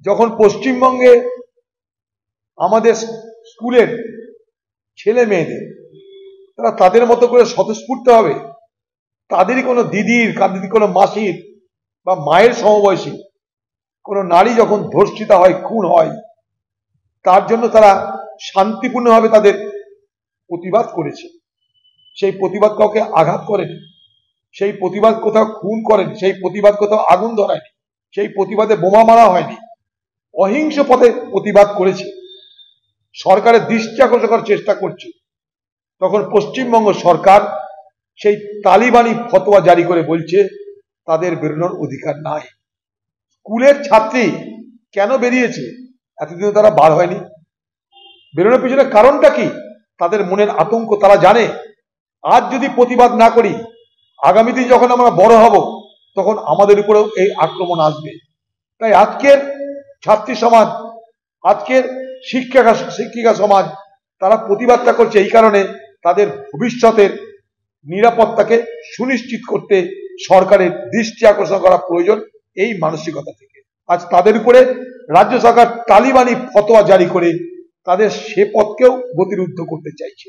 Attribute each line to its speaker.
Speaker 1: যখন পশ্চিমবঙ্গে আমাদের স্কুলের ছেলে মেয়েদের তারা তাদের মতো করে স্বতঃস্ফূর্ত হবে, তাদেরই কোনো দিদির, কাদিদি কোনো মাসির বা মায়ের সমবয়সী কোনো নারী যখন ধর্ষিতা হয়, খুন হয়, তার জন্য তারা শান্তিপূর্ণভাবে তাদের প্রতিবাদ করেছে। সেই প্রতিবাদ কাউকে আঘাত করেনি, সেই প্রতিবাদ কোথাও খুন করেনি, সেই প্রতিবাদ কোথাও আগুন ধরায়নি, সেই প্রতিবাদে বোমা মারা হয়নি, অহিংস পথে প্রতিবাদ করেছে। সরকারের দৃষ্টি আকর্ষণ করার চেষ্টা করছে, তখন পশ্চিমবঙ্গ সরকার সেই তালিবানি ফতোয়া জারি করে বলছে তাদের বেরোনোর অধিকার নাই। স্কুলের ছাত্রী কেন বেরিয়েছে? এতদিন তারা বার হয়নি। বেরোনোর পিছনে কারণটা কি? তাদের মনের আতঙ্ক তারা জানে। আজ যদি প্রতিবাদ না করি, আগামী দিন যখন আমরা বড় হব তখন আমাদের উপরেও এই আক্রমণ আসবে। তাই আজকের ছাত্রী সমাজ, আজকের শিক্ষিকা সমাজ তারা প্রতিবাদটা করছে এই কারণে, তাদের ভবিষ্যতের নিরাপত্তাকে সুনিশ্চিত করতে সরকারের দৃষ্টি আকর্ষণ করা প্রয়োজন। এই মানসিকতা থেকে আজ তাদের উপরে রাজ্য সরকার তালিবানি ফতোয়া জারি করে তাদের সে পথকেও গতিরুদ্ধ করতে চাইছে।